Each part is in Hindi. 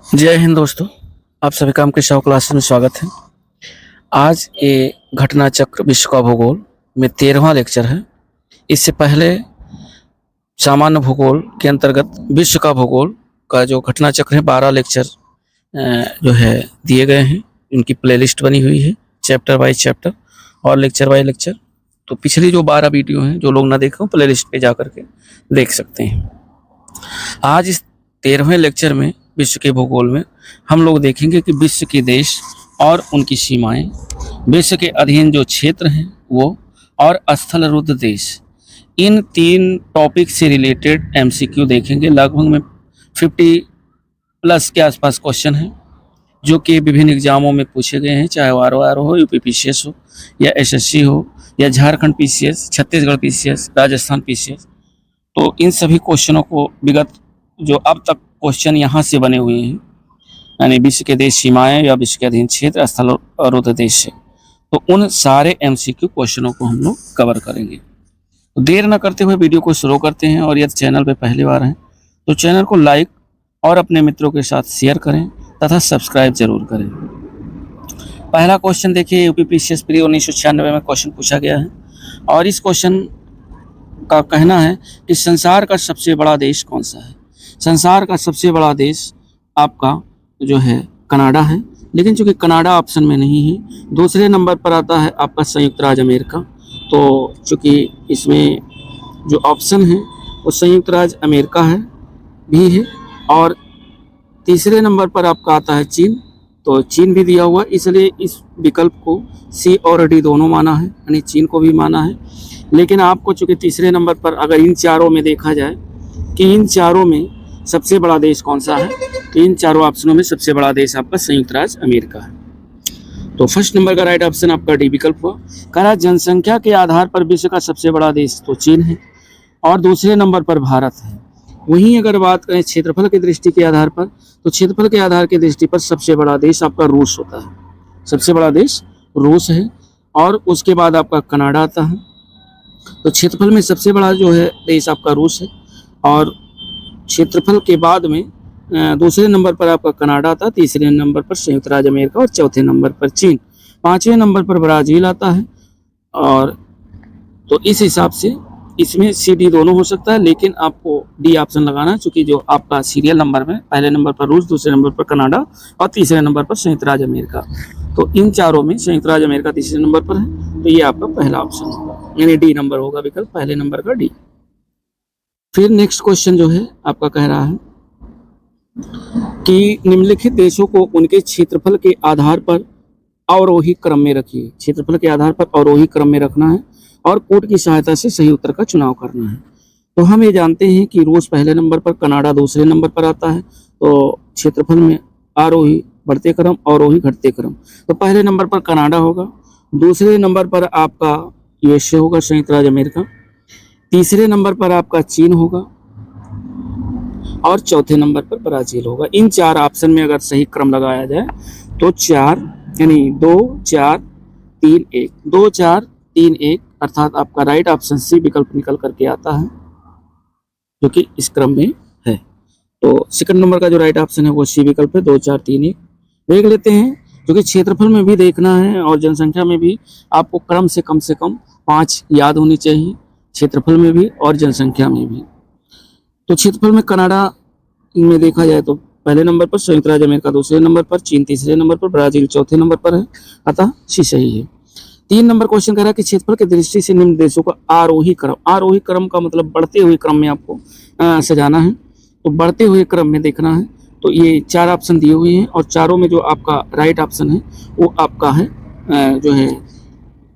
जय हिंद दोस्तों, आप सभी का आपके शव क्लासेस में स्वागत है। आज ये घटना चक्र विश्व का भूगोल में 13वां लेक्चर है। इससे पहले सामान्य भूगोल के अंतर्गत विश्व का भूगोल का जो घटना चक्र है 12 लेक्चर जो है दिए गए हैं। उनकी प्लेलिस्ट बनी हुई है चैप्टर बाय चैप्टर और लेक्चर बाय लेक्चर। तो पिछली जो 12 वीडियो हैं जो लोग ना देखे प्लेलिस्ट पे जा करके देख सकते हैं। आज इस 13वें लेक्चर में विश्व के भूगोल में हम लोग देखेंगे कि विश्व के देश और उनकी सीमाएं, विश्व के अधीन जो क्षेत्र हैं वो, और स्थल रुद्ध देश, इन 3 टॉपिक से रिलेटेड एमसीक्यू देखेंगे। लगभग में 50 प्लस के आसपास क्वेश्चन हैं जो कि विभिन्न एग्जामों में पूछे गए हैं, चाहे वो ROR हो, यूपी पीसीएस हो, या SSC हो, या Jharkhand PCS, Chhattisgarh PCS, Rajasthan PCS. तो इन सभी क्वेश्चनों को विगत जो अब तक क्वेश्चन यहाँ से बने हुए हैं, यानी विश्व के देश सीमाएं या विश्व के अधीन क्षेत्र, स्थल और रुद्ध देश से, तो उन सारे एमसीक्यू क्वेश्चनों को हम लोग कवर करेंगे। तो देर न करते हुए वीडियो को शुरू करते हैं। और यदि चैनल पे पहली बार हैं तो चैनल को लाइक और अपने मित्रों के साथ शेयर करें तथा सब्सक्राइब जरूर करें। पहला क्वेश्चन देखिए, यूपी पीसीएस प्री 1996 में क्वेश्चन पूछा गया है और इस क्वेश्चन का कहना है कि संसार का सबसे बड़ा देश कौन सा है। संसार का सबसे बड़ा देश आपका जो है कनाडा है, लेकिन चूंकि कनाडा ऑप्शन में नहीं है, दूसरे नंबर पर आता है आपका संयुक्त राज्य अमेरिका। तो चूंकि इसमें जो ऑप्शन है वो संयुक्त राज्य अमेरिका है भी है, और तीसरे नंबर पर आपका आता है चीन। तो चीन भी दिया हुआ, इसलिए इस विकल्प को सी और डी दोनों माना है, यानी चीन को भी माना है। लेकिन आपको चूंकि तीसरे नंबर पर अगर इन चारों में देखा जाए कि इन चारों में सबसे बड़ा देश कौन सा है, तो इन चारों ऑप्शनों में सबसे बड़ा देश आपका संयुक्त राज्य अमेरिका है। तो फर्स्ट नंबर का राइट ऑप्शन आपका डी विकल्प हुआ। कहा जनसंख्या के आधार पर विश्व का सबसे बड़ा देश तो चीन है और दूसरे नंबर पर भारत है। वहीं अगर बात करें क्षेत्रफल की दृष्टि के आधार पर, तो क्षेत्रफल के आधार की दृष्टि पर सबसे बड़ा देश आपका रूस होता है। सबसे बड़ा देश रूस है और उसके बाद आपका कनाडा आता है। तो क्षेत्रफल में सबसे बड़ा जो है देश आपका रूस है, और क्षेत्रफल के बाद में दूसरे नंबर पर आपका कनाडा आता है, तीसरे नंबर पर संयुक्त राज्य अमेरिका और चौथे नंबर पर चीन, पांचवें नंबर पर ब्राजील आता है। और तो इस हिसाब से इसमें सी डी दोनों हो सकता है, लेकिन आपको डी ऑप्शन लगाना है, चूंकि जो आपका सीरियल नंबर में पहले नंबर पर रूस, दूसरे नंबर पर कनाडा और तीसरे नंबर पर संयुक्त राज्य अमेरिका। तो इन चारों में संयुक्त राज्य अमेरिका तीसरे नंबर पर है, तो ये आपका पहला ऑप्शन होगा, यानी डी नंबर होगा विकल्प, पहले नंबर का डी। फिर नेक्स्ट क्वेश्चन जो है आपका कह रहा है कि निम्नलिखित देशों को उनके क्षेत्रफल के आधार पर अवरोही क्रम में रखिए। क्षेत्रफल के आधार पर अवरोही क्रम में रखना है और कोड की सहायता से सही उत्तर का चुनाव करना है। तो हम ये जानते हैं कि रूस पहले नंबर पर, कनाडा दूसरे नंबर पर आता है। तो क्षेत्रफल में आरोही बढ़ते क्रम, अवरोही घटते क्रम। तो पहले नंबर पर कनाडा होगा, दूसरे नंबर पर आपका यूएसए होगा, संयुक्त राज्य अमेरिका, तीसरे नंबर पर आपका चीन होगा और चौथे नंबर पर ब्राजील होगा। इन 4 ऑप्शन में अगर सही क्रम लगाया जाए तो 4 यानी 2 4 3 1, 2 4 3 1 अर्थात आपका राइट ऑप्शन सी विकल्प निकल करके आता है, जो कि इस क्रम में है। तो सेकंड नंबर का जो राइट ऑप्शन है वो सी विकल्प है, 2 4 3 1। देख लेते हैं, क्योंकि क्षेत्रफल में भी देखना है और जनसंख्या में भी आपको क्रम से कम 5 याद होनी चाहिए, क्षेत्रफल में भी और जनसंख्या में भी। तो क्षेत्रफल में कनाडा में देखा जाए तो पहले नंबर पर, संयुक्त राज्य अमेरिका दूसरे नंबर पर, चीन तीसरे नंबर पर, ब्राजील चौथे नंबर पर है, अतः सी सही है। 3 नंबर क्वेश्चन कह रहा है कि क्षेत्रफल की दृष्टि से निम्न देशों का आरोही क्रम, आरोही क्रम का मतलब बढ़ते हुए क्रम में आपको सजाना है। तो बढ़ते हुए क्रम में देखना है। तो ये 4 ऑप्शन दिए हुए हैं और चारों में जो आपका राइट ऑप्शन है वो आपका है जो है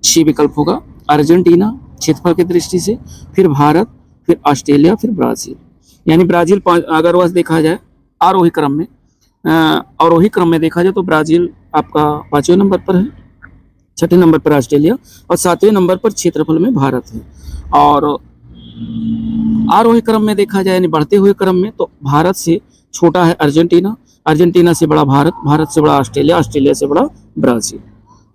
सी विकल्प होगा। अर्जेंटीना क्षेत्रफल की दृष्टि से, फिर भारत, फिर ऑस्ट्रेलिया, फिर ब्राजील। यानी ब्राजील अगर वह देखा जाए आरोही क्रम में, अवरोही क्रम में देखा जाए तो ब्राजील आपका 5वें नंबर पर है, 6ठे नंबर पर ऑस्ट्रेलिया और 7वें नंबर पर क्षेत्रफल में भारत है। और आरोही क्रम में देखा जाए यानी बढ़ते हुए क्रम में तो भारत से छोटा है अर्जेंटीना, अर्जेंटीना से बड़ा भारत, भारत से बड़ा ऑस्ट्रेलिया, ऑस्ट्रेलिया से बड़ा ब्राजील।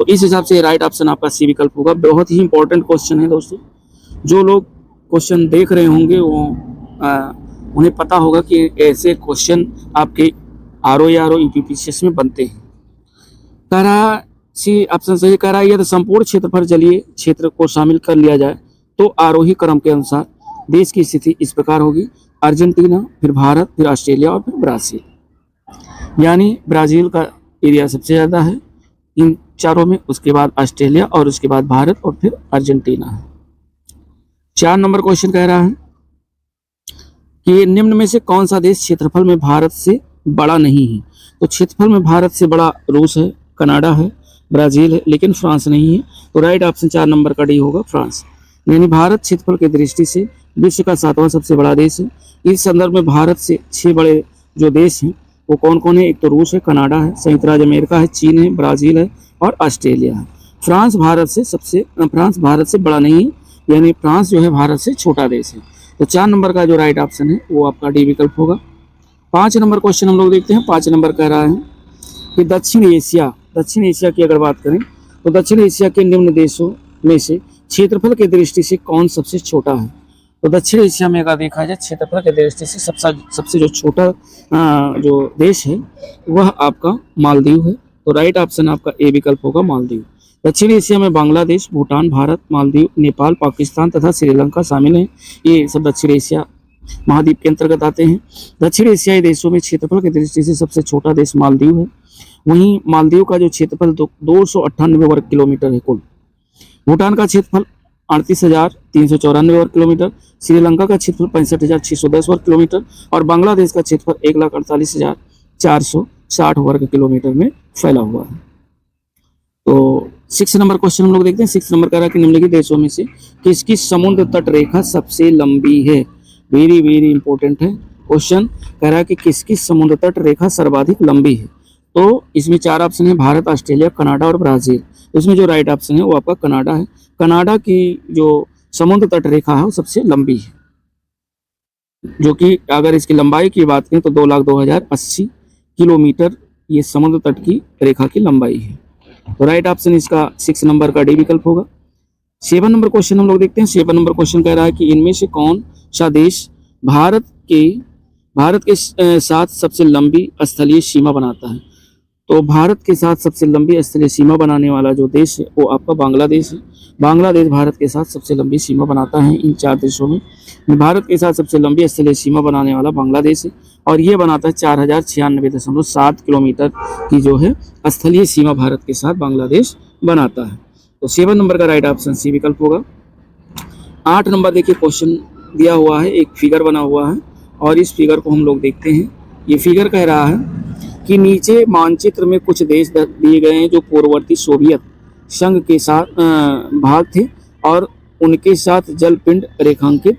तो इस हिसाब से राइट ऑप्शन आपका सी विकल्प होगा। बहुत ही इंपॉर्टेंट क्वेश्चन है दोस्तों, जो लोग क्वेश्चन देख रहे होंगे वो उन्हें पता होगा कि ऐसे क्वेश्चन आपके ROE ईपीपीसीएस में बनते हैं। कह रहा सी ऑप्शन सही कह रहा है यदि संपूर्ण क्षेत्रफल जलीय क्षेत्र को शामिल कर लिया जाए तो आरोही क्रम के अनुसार देश की स्थिति इस प्रकार होगी: अर्जेंटीना, फिर भारत, फिर ऑस्ट्रेलिया और फिर ब्राजील। यानी ब्राजील का एरिया सबसे ज़्यादा है इन चारों में, उसके बाद ऑस्ट्रेलिया और उसके बाद भारत और फिर अर्जेंटीना है। 4 नंबर क्वेश्चन कह रहा है कि निम्न में से कौन सा देश क्षेत्रफल में भारत से बड़ा नहीं है? तो क्षेत्रफल में भारत से बड़ा रूस है, कनाडा है, ब्राजील है, लेकिन फ्रांस नहीं है। तो राइट ऑप्शन 4 नंबर का डी होगा, फ्रांस। यानी भारत क्षेत्रफल की दृष्टि से विश्व का 7वां सबसे बड़ा देश है। इस संदर्भ में भारत से 6 बड़े जो देश हैं वो कौन कौन है? एक तो रूस है, कनाडा है, संयुक्त राज्य अमेरिका है, चीन है, ब्राजील है और ऑस्ट्रेलिया है। फ्रांस भारत से बड़ा नहीं है, यानी फ्रांस जो है भारत से छोटा देश है। तो 4 नंबर का जो राइट ऑप्शन है वो आपका डी विकल्प होगा। 5 नंबर क्वेश्चन हम लोग देखते हैं। 5 नंबर कह रहा है कि दक्षिण एशिया की अगर बात करें तो दक्षिण एशिया के निम्न देशों में से क्षेत्रफल की दृष्टि से कौन सबसे छोटा है? तो दक्षिण एशिया में अगर देखा जाए क्षेत्रफल की दृष्टि से सबसे जो छोटा जो देश है वह आपका मालदीव है। तो राइट ऑप्शन आपका ए विकल्प होगा, मालदीव। दक्षिण एशिया में बांग्लादेश, भूटान, भारत, मालदीव, नेपाल, पाकिस्तान तथा श्रीलंका शामिल हैं। ये सब दक्षिण एशिया महाद्वीप के अंतर्गत आते हैं। दक्षिण एशियाई देशों में क्षेत्रफल की दृष्टि से सबसे छोटा देश मालदीव है। वहीं मालदीव का जो क्षेत्रफल 298 वर्ग किलोमीटर है कुल। भूटान का क्षेत्रफल 38,394 वर्ग किलोमीटर, श्रीलंका का क्षेत्रफल 65,610 वर्ग किलोमीटर और बांग्लादेश का क्षेत्रफल 1,48,460 वर्ग किलोमीटर में फैला हुआ है। तो 6 नंबर क्वेश्चन हम लोग देखते हैं। 6 नंबर कह रहा है कि निम्नलिखित देशों में से किसकी समुद्र तट रेखा सबसे लंबी है? वेरी वेरी इंपॉर्टेंट है क्वेश्चन। कह रहा है कि किसकी समुद्र तट रेखा सर्वाधिक लंबी है? तो इसमें 4 ऑप्शन है, भारत, ऑस्ट्रेलिया, कनाडा और ब्राजील। इसमें जो राइट ऑप्शन है वो आपका कनाडा है। कनाडा की जो समुद्र तट रेखा है वो सबसे लंबी है, जो कि अगर इसकी लंबाई की बात करें तो 2,02,080 किलोमीटर ये समुद्र तट की रेखा की लंबाई है। तो राइट ऑप्शन इसका 6 नंबर का डी विकल्प होगा। 7 नंबर क्वेश्चन हम लोग देखते हैं। 7 नंबर क्वेश्चन कह रहा है कि इनमें से कौन सा देश भारत के साथ सबसे लंबी स्थलीय सीमा बनाता है? तो भारत के साथ सबसे लंबी स्थलीय सीमा बनाने वाला जो देश है वो आपका बांग्लादेश है। बांग्लादेश भारत के साथ सबसे लंबी सीमा बनाता है इन 4 देशों में। भारत के साथ सबसे लंबी स्थलीय सीमा बनाने वाला बांग्लादेश है और ये बनाता है 4,096.7 किलोमीटर की जो है स्थलीय सीमा भारत के साथ बांग्लादेश बनाता है। तो 7 नंबर का राइट ऑप्शन सी विकल्प होगा। 8 नंबर देखिए क्वेश्चन दिया हुआ है, एक फिगर बना हुआ है और इस फिगर को हम लोग देखते हैं। ये फिगर कह रहा है कि नीचे मानचित्र में कुछ देश दिए गए हैं जो पूर्ववर्ती सोवियत संघ के साथ भाग थे और उनके साथ जलपिंड रेखांकित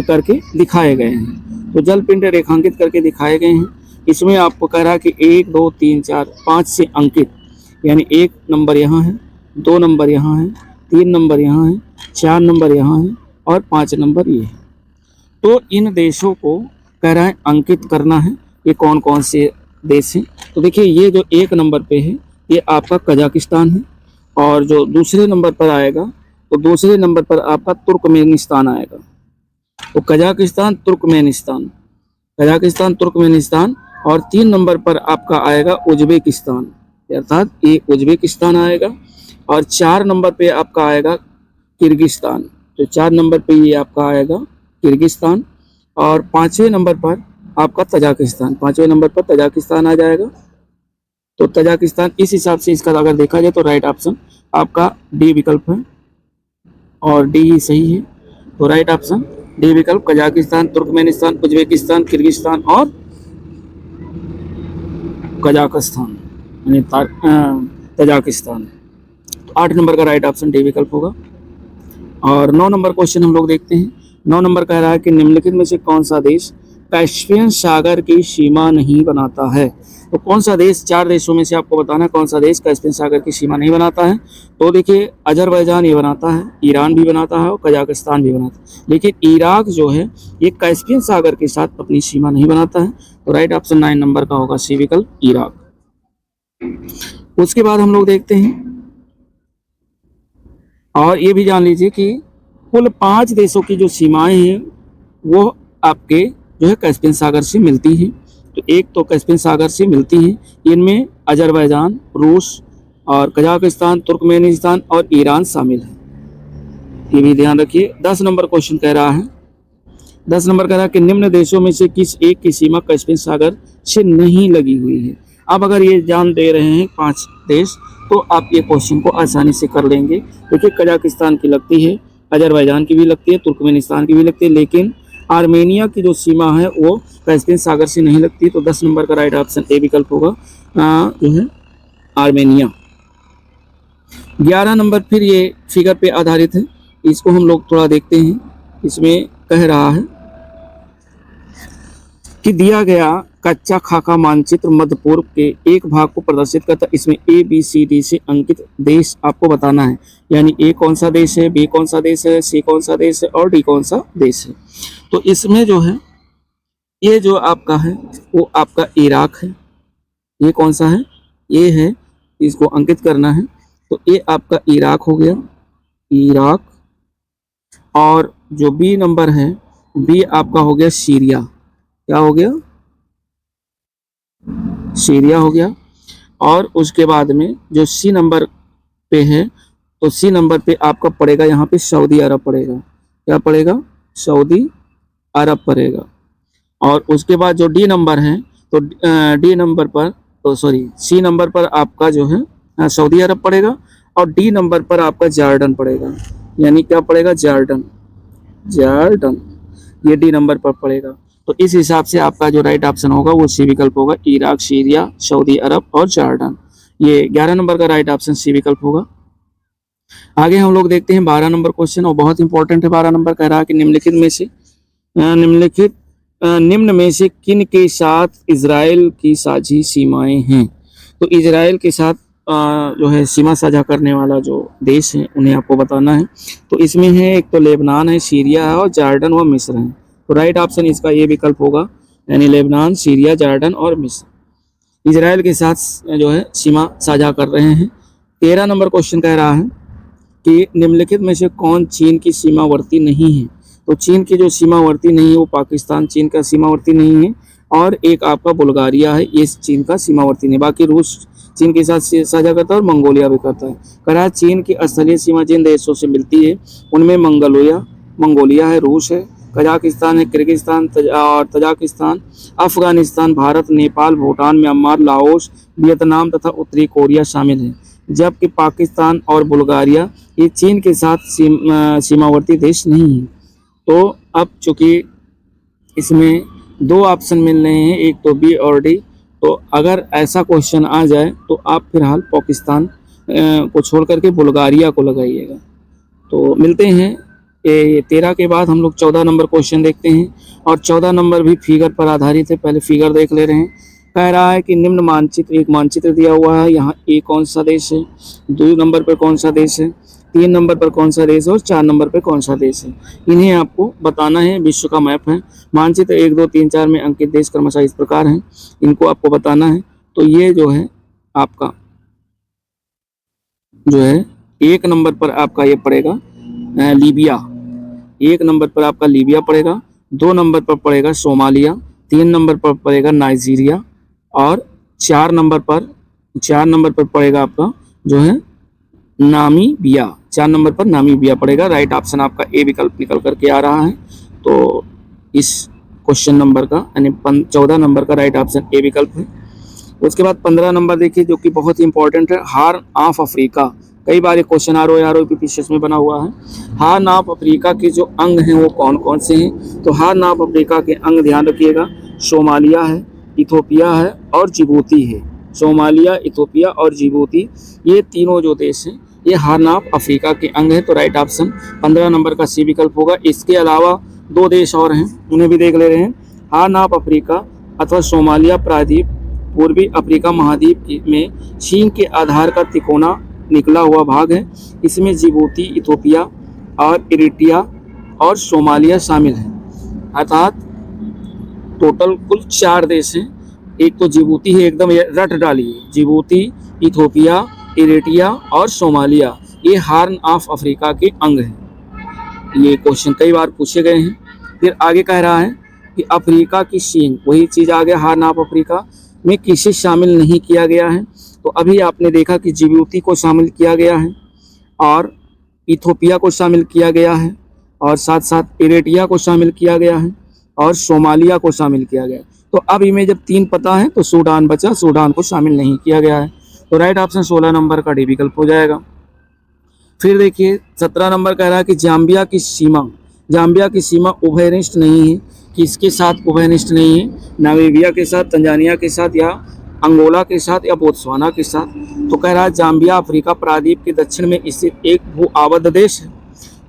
करके दिखाए गए हैं। तो जलपिंड रेखांकित करके दिखाए गए हैं। इसमें आपको कह रहा है कि 1, 2, 3, 4, 5 से अंकित, यानी 1 नंबर यहाँ है, 2 नंबर यहाँ है, 3 नंबर यहाँ है, 4 नंबर यहाँ है और 5 नंबर ये है। तो इन देशों को कह रहा है अंकित करना है। ये कौन कौन से देश हैं? तो देखिए ये जो 1 नंबर पे है ये आपका कजाकिस्तान है और जो दूसरे नंबर पर आएगा तो दूसरे नंबर पर आपका तुर्कमेनिस्तान आएगा। तो कजाकिस्तान, तुर्कमेनिस्तान और 3 नंबर पर आपका आएगा उज्बेकिस्तान, अर्थात ये उज्बेकिस्तान आएगा और 4 नंबर पे आपका आएगा किर्गिस्तान। तो 4 नंबर पे ये आपका आएगा किर्गिस्तान और 5वें नंबर पर आपका तजाकिस्तान, 5वें नंबर पर तजाकिस्तान आ जाएगा। तो तजाकिस्तान इस हिसाब से इसका अगर देखा जाए तो राइट ऑप्शन आपका डी विकल्प है और डी ही सही है। तो राइट ऑप्शन डी विकल्प कजाकिस्तान, तुर्कमेनिस्तान, उज्बेकिस्तान, किर्गिस्तान और कजाकिस्तान यानी तजाकिस्तान। 8 नंबर का राइट ऑप्शन डी विकल्प होगा। और 9 नंबर क्वेश्चन हम लोग देखते हैं। 9 नंबर कह रहा है कि निम्नलिखित में से कौन सा देश कैस्पियन सागर की सीमा नहीं बनाता है? तो कौन सा देश, 4 देशों में से आपको बताना है कौन सा देश कैस्पियन सागर की सीमा नहीं बनाता है। तो देखिए अजरबैजान ये बनाता है, ईरान भी बनाता है और कजाकिस्तान भी बनाता है, लेकिन इराक जो है ये कैस्पियन सागर के साथ अपनी सीमा नहीं बनाता है। तो राइट ऑप्शन 9 नंबर का होगा सी विकल्प, इराक। उसके बाद हम लोग देखते हैं और ये भी जान लीजिए कि कुल 5 देशों की जो सीमाएं हैं वो आपके जो है कैस्पियन सागर से मिलती हैं। तो एक तो कैस्पियन सागर से मिलती हैं। इनमें अजरबैजान, रूस और कजाकिस्तान, तुर्कमेनिस्तान और ईरान शामिल है। ये भी ध्यान रखिए। 10 नंबर क्वेश्चन कह रहा है, 10 नंबर कह रहा है कि निम्न देशों में से किस एक की सीमा कैस्पियन सागर से नहीं लगी हुई है। अब अगर ये जान दे रहे हैं 5 देश, तो आप ये क्वेश्चन को आसानी से कर लेंगे। देखिए कजाकिस्तान की लगती है, अजरबैजान की भी लगती है, तुर्कमेनिस्तान की भी लगती है, लेकिन आर्मेनिया की जो सीमा है वो कैस्पियन सागर से नहीं लगती। तो 10 नंबर का राइट ऑप्शन ए विकल्प होगा, जो है आर्मेनिया। 11 नंबर फिर ये फिगर पे आधारित है, इसको हम लोग थोड़ा देखते हैं। इसमें कह रहा है कि दिया गया कच्चा खाका मानचित्र मध्य पूर्व के एक भाग को प्रदर्शित करता है। इसमें ए बी सी डी से अंकित देश आपको बताना है, यानी ए कौन सा देश है, बी कौन सा देश है, सी कौन सा देश है और डी कौन सा देश है। तो इसमें जो है ये जो आपका है वो आपका इराक है। ये कौन सा है, ये है, इसको अंकित करना है। तो ये आपका इराक हो गया, इराक। और जो बी नंबर है, बी आपका हो गया सीरिया। क्या हो गया, सीरिया हो गया। और उसके बाद में जो सी नंबर पे है, तो सी नंबर पे आपका पड़ेगा यहाँ पे सऊदी अरब पड़ेगा। क्या पड़ेगा, सऊदी अरब पड़ेगा। और उसके बाद जो डी नंबर है, तो डी नंबर पर, तो सॉरी सी नंबर पर आपका जो है सऊदी अरब पड़ेगा। और डी नंबर पर आपका जॉर्डन पड़ेगा, यानी क्या पड़ेगा, जॉर्डन, जॉर्डन, ये डी नंबर पर पड़ेगा। तो इस हिसाब से आपका जो राइट ऑप्शन होगा वो सी विकल्प होगा, इराक, सीरिया, सऊदी अरब और जॉर्डन। ये 11 नंबर का राइट ऑप्शन सी विकल्प होगा। आगे हम लोग देखते हैं 12 नंबर क्वेश्चन, और बहुत इंपॉर्टेंट है। 12 नंबर कह रहा है कि निम्न में से किन के साथ इजराइल की साझी सीमाएं हैं। तो इजराइल के साथ जो है सीमा साझा करने वाला जो देश है उन्हें आपको बताना है। तो इसमें है एक तो लेबनान है, सीरिया है और जॉर्डन व मिस्र है। तो राइट ऑप्शन इसका ये विकल्प होगा, यानी लेबनान, सीरिया, जॉर्डन और मिस्र इजराइल के साथ जो है सीमा साझा कर रहे हैं। 13 नंबर क्वेश्चन कह रहा है कि निम्नलिखित में से कौन चीन की सीमावर्ती नहीं है। तो चीन की जो सीमावर्ती नहीं है वो पाकिस्तान चीन का सीमावर्ती नहीं है, और एक आपका बुल्गारिया है, ये चीन का सीमावर्ती नहीं। बाकी रूस चीन के साथ साझा करता है और मंगोलिया भी करता है। कह रहा है चीन की स्थलीय सीमा जिन देशों से मिलती है उनमें मंगोलिया है, रूस है, कजाकिस्तान है, किर्गिस्तान और Tajikistan, Afghanistan, Bharat, Nepal, Bhutan, Myanmar, Laos, Vietnam तथा उत्तरी कोरिया शामिल है। जबकि पाकिस्तान और बुल्गारिया ये चीन के साथ सीमावर्ती देश नहीं है। तो अब चूंकि इसमें 2 ऑप्शन मिल रहे हैं, एक तो बी और डी, तो अगर ऐसा क्वेश्चन आ जाए तो आप फिलहाल पाकिस्तान को छोड़ करके बुल्गारिया को लगाइएगा। तो मिलते हैं 13 के बाद हम लोग 14 नंबर क्वेश्चन देखते हैं, और 14 नंबर भी फिगर पर आधारित है। पहले फिगर देख ले रहे हैं। कह रहा है कि निम्न मानचित्र, एक मानचित्र दिया हुआ है, यहाँ ए कौन सा देश है, 2 नंबर पर कौन सा देश है, 3 नंबर पर कौन सा देश है और 4 नंबर पर कौन सा देश है। इन्हें आपको बताना है। विश्व का मैप है, मानचित्र 1, 2, 3, 4 में अंकित देश क्रमशः इस प्रकार हैं, इनको आपको बताना है। तो ये जो है आपका जो है 1 नंबर पर आपका ये पड़ेगा लीबिया, 1 नंबर पर आपका लीबिया पड़ेगा, 2 नंबर पर पड़ेगा सोमालिया, 3 नंबर पर पड़ेगा नाइजीरिया, और 4 नंबर पर पड़ेगा आपका जो है नामीबिया। 4 नंबर पर नामीबिया पड़ेगा। राइट ऑप्शन आपका ए विकल्प निकल करके आ रहा है। तो इस क्वेश्चन नंबर का यानी 14 नंबर का राइट ऑप्शन ए विकल्प है। उसके बाद 15 नंबर देखिए, जो कि बहुत ही इंपॉर्टेंट है, हार्न ऑफ अफ्रीका। कई बार ये क्वेश्चन ROPPCS में बना हुआ है। हार्न ऑफ अफ्रीका के जो अंग हैं वो कौन कौन से हैं। तो हार्न ऑफ अफ्रीका के अंग ध्यान रखिएगा, सोमालिया है, इथोपिया है और जिबूती है। सोमालिया, इथोपिया और जिबूती, ये तीनों जो देश हैं ये हार्न ऑफ अफ्रीका के अंग है। तो राइट ऑप्शन 15 नंबर का सी विकल्प होगा। इसके अलावा 2 देश और हैं, उन्हें भी देख ले रहे हैं। हार्न ऑफ अफ्रीका अथवा सोमालिया प्रायद्वीप पूर्वी अफ्रीका महाद्वीप में चीन के आधार का तिकोना निकला हुआ भाग है। इसमें जिबूती, इथोपिया और इरिट्रिया और सोमालिया शामिल हैं। अर्थात टोटल कुल 4 देश हैं। एक तो जिबूती है, एकदम रट डालिए, जिबूती, इथोपिया, इरिट्रिया और सोमालिया, ये हार्न ऑफ अफ्रीका के अंग हैं। ये क्वेश्चन कई बार पूछे गए हैं। फिर आगे कह रहा है कि अफ्रीका की सींग, वही चीज़ आ गया, हार्न ऑफ अफ्रीका में किसे शामिल नहीं किया गया है। तो अभी आपने देखा कि जिबूती को शामिल किया गया है और इथोपिया को शामिल किया गया है और साथ साथ इरेटिया को शामिल किया गया है और सोमालिया को शामिल किया गया है। तो अब इनमें जब 3 पता है तो सूडान बचा, सूडान को शामिल नहीं किया गया है। तो राइट ऑप्शन 16 नंबर का डी विकल्प हो जाएगा। फिर देखिए 17 नंबर कह रहा है कि जाम्बिया की सीमा उभयनिष्ठ नहीं है। किसके साथ उभयनिष्ठ नहीं है? नामीबिया के साथ, तंजानिया के साथ, या अंगोला के साथ, या बोत्सवाना के साथ। तो कह रहा है जाम्बिया अफ्रीका प्रायद्वीप के दक्षिण में स्थित एक भू आबद्ध देश है।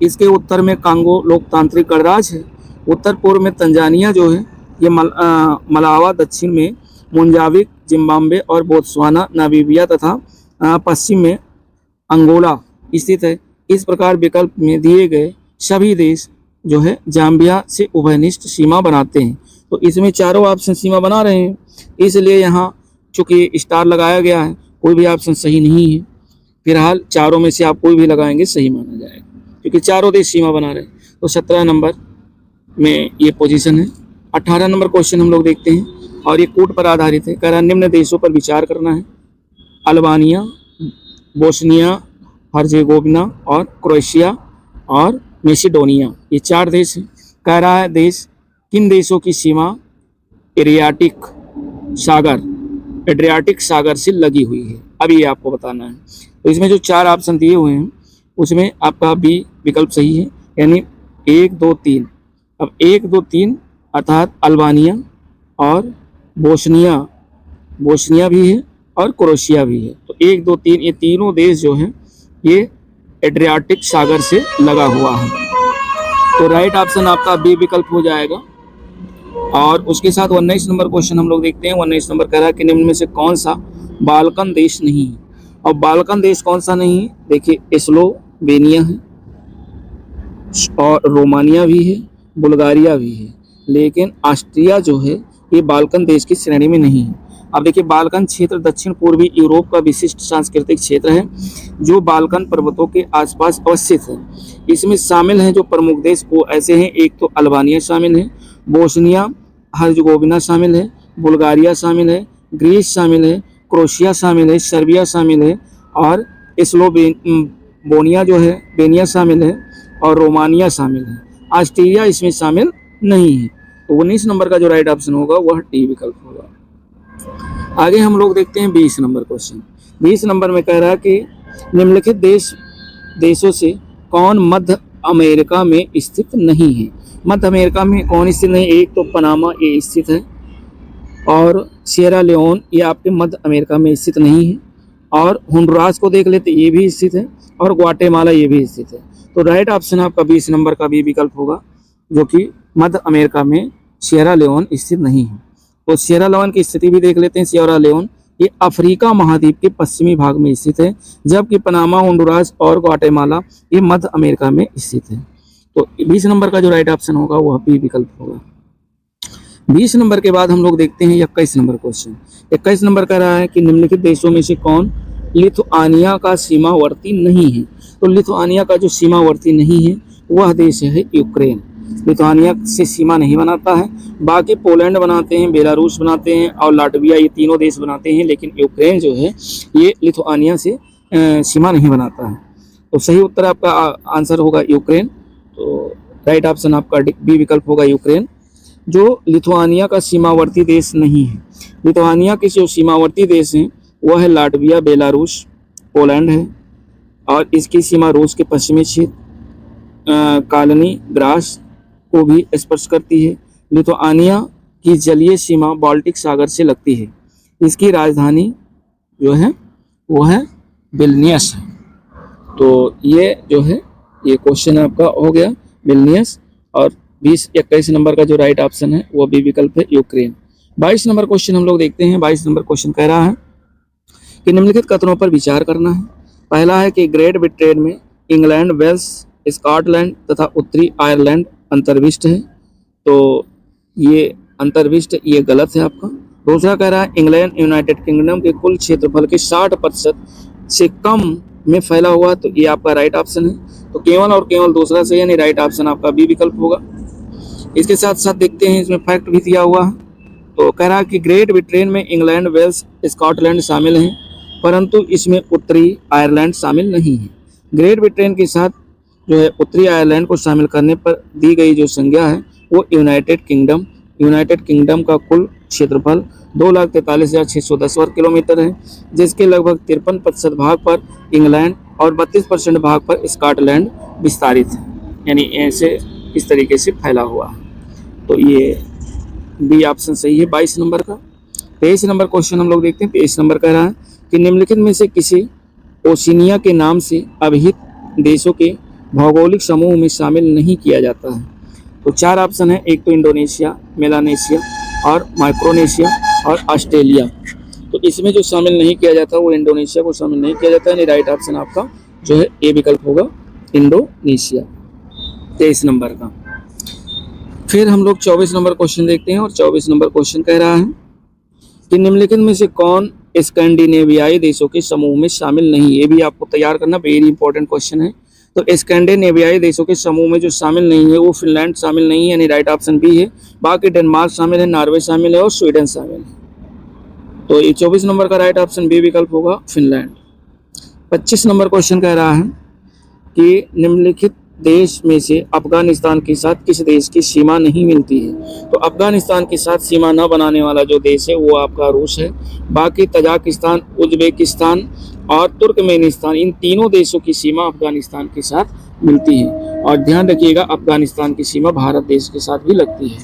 इसके उत्तर में कांगो लोकतांत्रिक गणराज्य है। उत्तर पूर्व में तंजानिया जो है ये मलावा, दक्षिण में मोजाम्बिक, जिम्बाब्वे और बोत्सवाना, नामीबिया तथा पश्चिम में अंगोला स्थित है। इस प्रकार विकल्प में दिए गए सभी देश जो है जाम्बिया से उभयनिष्ठ सीमा बनाते हैं। तो इसमें चारों ऑप्शन सीमा बना रहे हैं, इसलिए यहाँ चूंकि स्टार लगाया गया है, कोई भी ऑप्शन सही नहीं है। फिलहाल चारों में से आप कोई भी लगाएंगे सही माना जाएगा, क्योंकि चारों देश सीमा बना रहे हैं। तो 17 नंबर में ये पोजीशन है। 18 नंबर क्वेश्चन हम लोग देखते हैं और ये कोड पर आधारित है। कह रहा निम्न देशों पर विचार करना है: अल्बानिया, बोस्निया हर्जेगोविना और क्रोएशिया और मैसेडोनिया। ये 4 देश हैं। कह रहा है देश किन देशों की सीमा एड्रियाटिक सागर से लगी हुई है। अब ये आपको बताना है। तो इसमें जो 4 ऑप्शन दिए हुए हैं उसमें आपका बी विकल्प सही है, यानी 1, 2, 3। अब 1, 2, 3 अर्थात अल्बानिया और बोस्निया भी है और क्रोएशिया भी है। तो 1, 2, 3 ये तीनों देश जो हैं ये एड्रियाटिक सागर से लगा हुआ है। तो राइट ऑप्शन आपका बी विकल्प हो जाएगा। और उसके साथ 19 नंबर क्वेश्चन हम लोग देखते हैं। 19 नंबर कह रहा है कि निम्न में से कौन सा बाल्कन देश नहीं है। और बाल्कन देश कौन सा नहीं है? देखिए स्लोवेनिया है और रोमानिया भी है, बुल्गारिया भी है, लेकिन ऑस्ट्रिया जो है ये बाल्कन देश की श्रेणी में नहीं है। अब देखिए बाल्कन क्षेत्र दक्षिण पूर्वी यूरोप का विशिष्ट सांस्कृतिक क्षेत्र है जो बाल्कन पर्वतों के आसपास अवस्थित है। इसमें शामिल हैं जो प्रमुख देश वो ऐसे हैं: एक तो अल्बानिया शामिल है, बोस्निया हर्जेगोविना शामिल है, बुल्गारिया शामिल है, ग्रीस शामिल है, क्रोएशिया शामिल है, सर्बिया शामिल है और बेनिया शामिल है और रोमानिया शामिल है। ऑस्ट्रिया इसमें शामिल नहीं है। तो 19 नंबर का जो राइट ऑप्शन होगा वह डी विकल्प होगा। आगे हम लोग देखते हैं 20 नंबर क्वेश्चन। 20 नंबर में कह रहा है कि निम्नलिखित देशों से कौन मध्य अमेरिका में स्थित नहीं है। मध्य अमेरिका में कौन स्थित नहीं? एक तो पनामा ये स्थित है और सिएरा लियोन ये आपके मध्य अमेरिका में स्थित नहीं है, और होंडुरास को देख लेते ये भी स्थित है, और ग्वाटेमाला ये भी स्थित है। तो राइट ऑप्शन आपका 20 नंबर का भी विकल्प होगा, जो कि मध्य अमेरिका में सिएरा लियोन स्थित नहीं है। तो सिएरा लियोन की स्थिति भी देख लेते हैं। सिएरा लियोन ये अफ्रीका महाद्वीप के पश्चिमी भाग में स्थित है, जबकि पनामा, होंडुरास और ग्वाटेमाला ये मध्य अमेरिका में स्थित है। तो 20 नंबर का जो राइट ऑप्शन होगा वह भी विकल्प होगा। 20 नंबर के बाद हम लोग देखते हैं 21 नंबर क्वेश्चन। 21 नंबर कह रहा है कि निम्नलिखित देशों में से कौन लिथुआनिया का सीमावर्ती नहीं है। तो लिथुआनिया का जो सीमावर्ती नहीं है वह देश है यूक्रेन। लिथुआनिया से सीमा नहीं बनाता है। बाकी पोलैंड बनाते हैं, बेलारूस बनाते हैं और लाटविया, ये तीनों देश बनाते हैं, लेकिन यूक्रेन जो है ये लिथुआनिया से सीमा नहीं बनाता है। तो सही उत्तर आपका आंसर होगा यूक्रेन। तो राइट ऑप्शन आपका बी विकल्प होगा यूक्रेन, जो लिथुआनिया का सीमावर्ती देश नहीं है। लिथुआनिया के जो सीमावर्ती देश हैं वह है लाटविया, बेलारूस, पोलैंड है, और इसकी सीमा रूस के पश्चिमी क्षेत्र कालनी ग्रास को भी स्पर्श करती है। लिथुआनिया की जलीय सीमा बाल्टिक सागर से लगती है। इसकी राजधानी जो है वो है विल्नियस है। तो ये जो है ये क्वेश्चन आपका हो गया विल्नियस। और 21 नंबर का जो राइट ऑप्शन है वो बी विकल्प है यूक्रेन। 22 नंबर क्वेश्चन हम लोग देखते हैं। 22 नंबर क्वेश्चन कह रहा है कि निम्नलिखित कथनों पर विचार करना है। पहला है कि ग्रेट ब्रिटेन में इंग्लैंड, वेल्स, स्कॉटलैंड तथा उत्तरी आयरलैंड अंतर्विष्ट है। तो ये अंतर्विष्ट ये गलत है आपका। दूसरा कह रहा है इंग्लैंड यूनाइटेड किंगडम के कुल क्षेत्रफल के 60% से कम में फैला हुआ, तो ये आपका राइट ऑप्शन है। तो केवल और केवल दूसरा सही, यानी राइट ऑप्शन आपका बी विकल्प होगा। इसके साथ साथ देखते हैं इसमें फैक्ट भी दिया हुआ है। तो कह रहा है कि ग्रेट ब्रिटेन में इंग्लैंड, वेल्स, स्कॉटलैंड शामिल हैं, परंतु इसमें उत्तरी आयरलैंड शामिल नहीं है। ग्रेट ब्रिटेन के साथ जो है उत्तरी आयरलैंड को शामिल करने पर दी गई जो संज्ञा है वो यूनाइटेड किंगडम का कुल क्षेत्रफल 2,43,610 वर्ग किलोमीटर है, जिसके लगभग 53% भाग पर इंग्लैंड और 32% भाग पर स्कॉटलैंड विस्तारित है, यानी ऐसे इस तरीके से फैला हुआ है। तो ये बी ऑप्शन सही है 22 नंबर का। 23 नंबर क्वेश्चन हम लोग देखते हैं। 23 नंबर कह रहा है कि निम्नलिखित में से किसी ओशिनिया के नाम से अभिहित देशों के भौगोलिक समूह में शामिल नहीं किया जाता है। तो 4 ऑप्शन है, एक तो इंडोनेशिया, मेलानेशिया और माइक्रोनेशिया और ऑस्ट्रेलिया। तो इसमें जो शामिल नहीं किया जाता वो इंडोनेशिया को शामिल नहीं किया जाता है, राइट ऑप्शन आपका जो है ए विकल्प होगा, इंडोनेशिया 23 नंबर का। फिर हम लोग 24 नंबर क्वेश्चन देखते हैं और 24 नंबर क्वेश्चन कह रहा है कि निम्नलिखित में से कौन स्कैंडिनेवियाई देशों के समूह में शामिल नहीं। ये भी आपको तैयार करना वेरी इंपॉर्टेंट क्वेश्चन है। तो स्कैंडिनेवियाई देशों के समूह में जो शामिल नहीं है वो फिनलैंड शामिल नहीं है, यानी राइट ऑप्शन बी है। बाकी डेनमार्क शामिल है, नॉर्वे शामिल है और स्वीडन शामिल है। तो ये 24 नंबर का राइट ऑप्शन बी विकल्प होगा, फिनलैंड। 25 नंबर क्वेश्चन कह रहा है कि निम्नलिखित देश में से अफगानिस्तान के साथ किस देश की सीमा नहीं मिलती है। तो अफगानिस्तान के साथ सीमा न बनाने वाला जो देश है वो आपका रूस है। बाकी तजाकिस्तान, उज्बेकिस्तान और तुर्कमेनिस्तान, इन तीनों देशों की सीमा अफगानिस्तान के साथ मिलती है। और ध्यान रखिएगा अफगानिस्तान की सीमा भारत देश के साथ भी लगती है।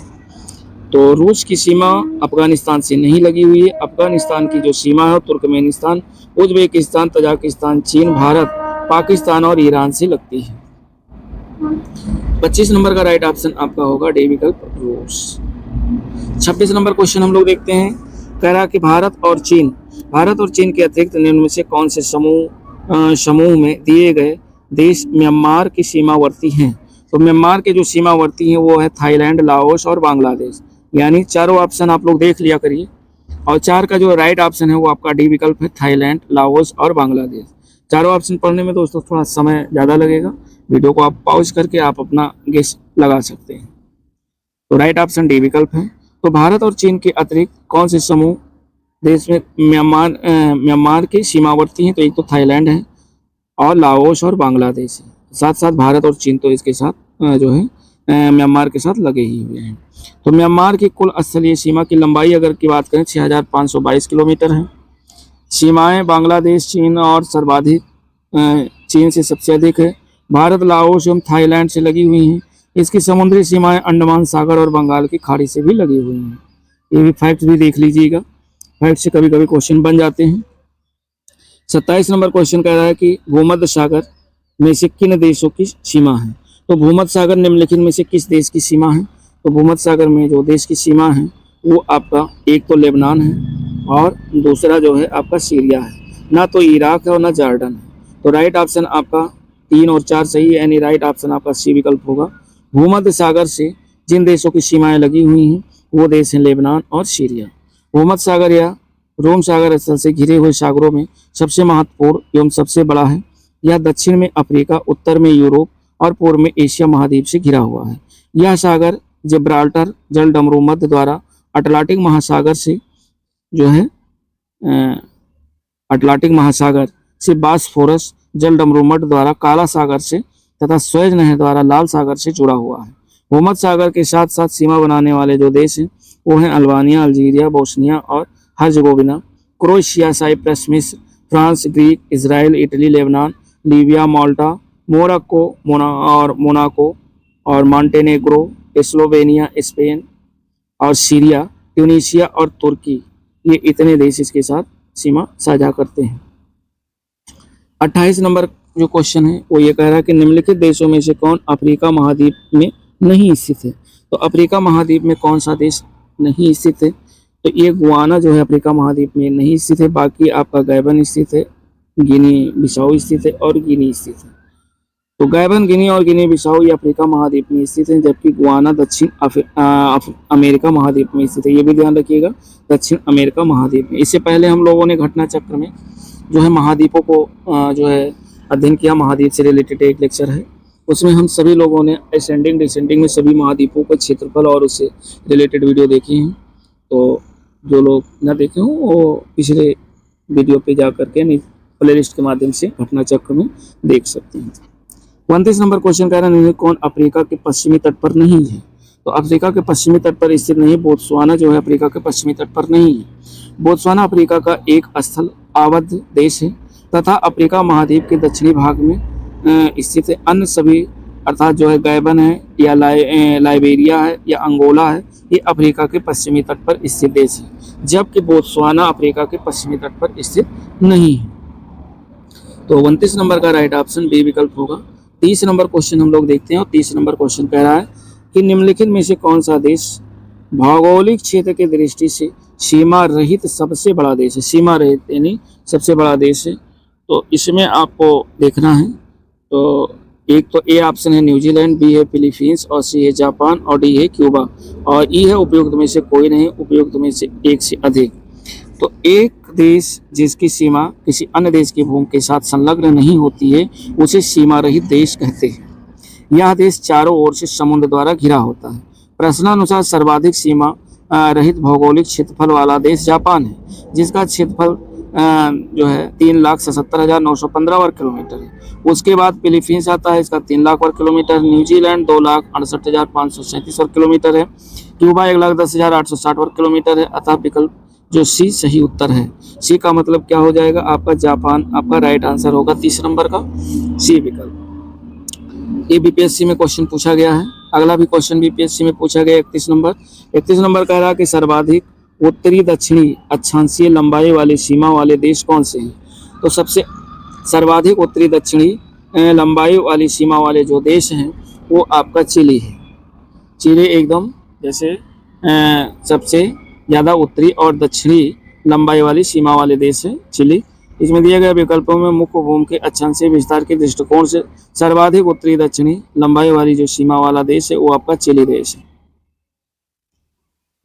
तो रूस की सीमा अफगानिस्तान से नहीं लगी हुई है। अफगानिस्तान की जो सीमा है तुर्कमेनिस्तान, उज्बेकिस्तान, तजाकिस्तान, चीन, भारत, पाकिस्तान और ईरान से लगती है। 25 नंबर का राइट ऑप्शन आपका होगा डी विकल्प, रूस। 26 नंबर क्वेश्चन हम लोग देखते हैं। कह रहा कि भारत और चीन के अतिरिक्त निम्न में से कौन से समूह में दिए गए देश म्यांमार की सीमावर्ती हैं। तो म्यांमार के जो सीमावर्ती हैं वो है थाईलैंड, लाओस और बांग्लादेश। यानी चारों ऑप्शन आप लोग देख लिया करिए और 4 का जो राइट ऑप्शन है वो आपका डी विकल्प है, थाईलैंड, लाओस और बांग्लादेश। चारों ऑप्शन पढ़ने में दोस्तों थोड़ा समय ज़्यादा लगेगा, वीडियो को आप पॉज करके आप अपना गेस लगा सकते हैं। तो राइट ऑप्शन डी विकल्प है। तो भारत और चीन के अतिरिक्त कौन से समूह देश में म्यांमार के सीमावर्ती हैं। तो एक तो थाईलैंड है और लाओस और बांग्लादेश है। साथ साथ भारत और चीन तो इसके साथ जो है म्यांमार के साथ लगे ही हुए हैं। तो म्यांमार की कुल स्थलीय सीमा की लंबाई अगर की बात करें 6,522 किलोमीटर है। सीमाएं बांग्लादेश, चीन और सर्वाधिक चीन से सबसे अधिक है। भारत, लाओस एवं थाईलैंड से लगी हुई हैं। इसकी समुद्री सीमाएं अंडमान सागर और बंगाल की खाड़ी से भी लगी हुई हैं। ये भी फैक्ट भी देख लीजिएगा, फैक्ट से कभी कभी क्वेश्चन बन जाते हैं। 27 नंबर क्वेश्चन कह रहा है कि भूमध्य सागर में से किन देशों की सीमा है। तो भूमध्य सागर निम्नलिखित में से किस देश की सीमा है। तो भूमध्य सागर में जो देश की सीमा है वो आपका एक तो लेबनान है और दूसरा जो है आपका सीरिया है। ना तो इराक है और ना जॉर्डन है। तो राइट ऑप्शन आपका 3 और 4 सही है, यानी राइट ऑप्शन आपका सी विकल्प होगा। भूमध्य सागर से जिन देशों की सीमाएं लगी हुई हैं वो देश हैं लेबनान और सीरिया। भूमध्य सागर या रोम सागर स्थल से घिरे हुए सागरों में सबसे महत्वपूर्ण एवं सबसे बड़ा है। यह दक्षिण में अफ्रीका, उत्तर में यूरोप और पूर्व में एशिया महाद्वीप से घिरा हुआ है। यह सागर जिब्राल्टर जलडमरू मध्य द्वारा अटलांटिक महासागर से जो है अटलांटिक महासागर से बास्फोरस जलडमरू मध्य द्वारा काला सागर से तथा स्वेज नहर द्वारा लाल सागर से जुड़ा हुआ है। भूमध्य सागर के साथ साथ सीमा बनाने वाले जो देश हैं वो हैं अल्बानिया, अल्जीरिया, बोस्निया और हर्जगोविना, क्रोएशिया, साइप्रस, मिस्र, France, Greek, Israel, Italy, Lebanon, Libya, Malta, Monaco और मॉन्टेनेग्रो, स्लोवेनिया, स्पेन और सीरिया, ट्यूनीशिया और तुर्की। ये इतने देश इसके साथ सीमा साझा करते हैं। 28 नंबर जो क्वेश्चन है वो ये कह रहा है कि निम्नलिखित देशों में से कौन अफ्रीका महाद्वीप में नहीं स्थित है। तो अफ्रीका महाद्वीप में कौन सा देश नहीं स्थित है। तो ये गुआना जो है अफ्रीका महाद्वीप में नहीं स्थित है। बाकी आपका गैबन स्थित है, गिनी बिसाऊ स्थित है और गिनी स्थित है। तो गैबन, गिनी और गिनी बिसाऊ ये अफ्रीका महाद्वीप में स्थित है, जबकि गुआना दक्षिण अमेरिका महाद्वीप में स्थित है। ये भी ध्यान रखिएगा, दक्षिण अमेरिका महाद्वीप में। इससे पहले हम लोगों ने घटना चक्र में जो है महाद्वीपों को जो है अध्ययन किया। महाद्वीप से रिलेटेड एक लेक्चर है, उसमें हम सभी लोगों ने असेंडिंग डिसेंडिंग में सभी महाद्वीपों का क्षेत्रफल और उससे रिलेटेड वीडियो देखी हैं। तो जो लोग न देखे हों वो पिछले वीडियो पे जा करके नहीं प्ले लिस्ट के माध्यम से घटना चक्र में देख सकते हैं। 29 नंबर क्वेश्चन कह रहा है कौन अफ्रीका के पश्चिमी तट पर नहीं है। तो अफ्रीका के पश्चिमी तट पर स्थित नहीं, बोत्सवाना जो है अफ्रीका के पश्चिमी तट पर नहीं है। बोत्सवाना अफ्रीका का एक स्थल आबद्ध देश है तथा अफ्रीका महाद्वीप के दक्षिणी भाग में स्थित है। अन्य सभी अर्थात जो है गैबन है या लाइबेरिया है या अंगोला है, ये अफ्रीका के पश्चिमी तट पर स्थित देश है, जबकि बोत्सवाना अफ्रीका के पश्चिमी तट पर स्थित नहीं है। तो 29 नंबर का राइट ऑप्शन बी विकल्प होगा। 30 नंबर क्वेश्चन हम लोग देखते हैं और 30 नंबर क्वेश्चन कह रहा है कि निम्नलिखित में से कौन सा देश भौगोलिक क्षेत्र की दृष्टि से सीमा रहित सबसे बड़ा देश है। सीमा रहित यानी सबसे बड़ा देश है। तो इसमें आपको देखना है, तो एक तो ए ऑप्शन है न्यूजीलैंड, बी है फिलीपींस और सी है जापान और डी है क्यूबा और ई है उपयुक्त में से कोई नहीं, उपयुक्त में से एक से अधिक। तो एक देश जिसकी सीमा किसी अन्य देश की भूमि के साथ संलग्न नहीं होती है उसे सीमा रहित देश कहते हैं। यह देश चारों ओर से समुद्र द्वारा घिरा होता है। प्रश्नानुसार सर्वाधिक सीमा रहित भौगोलिक क्षेत्रफल वाला देश जापान है, जिसका क्षेत्रफल जो है 3,77,915 वर्ग किलोमीटर है। उसके बाद फिलीपींस आता है, इसका 3 लाख वर्ग किलोमीटर। न्यूजीलैंड 2,68,537 वर्ग किलोमीटर है। क्यूबा 1,10,860 वर्ग किलोमीटर है। अतः विकल्प जो सी सही उत्तर है। सी का मतलब क्या हो जाएगा आपका जापान, आपका राइट आंसर होगा 30 नंबर का सी विकल्प। ये बीपीएससी में क्वेश्चन पूछा गया है। अगला भी क्वेश्चन बीपीएससी में पूछा गया 31 नंबर। 31 नंबर कह रहा है कि सर्वाधिक उत्तरी दक्षिणी अक्षांशीय लंबाई वाली सीमा वाले देश कौन से हैं। तो सबसे सर्वाधिक उत्तरी दक्षिणी लंबाई वाली सीमा वाले जो देश हैं वो आपका चिली है। चिली एकदम जैसे सबसे ज़्यादा उत्तरी और दक्षिणी लंबाई वाली सीमा वाले देश है चिली। इसमें दिए गए विकल्पों में मुख्य भूमि के अक्षांशीय विस्तार के दृष्टिकोण से सर्वाधिक उत्तरी दक्षिणी लंबाई वाली जो सीमा वाला देश है वो आपका चिली देश है।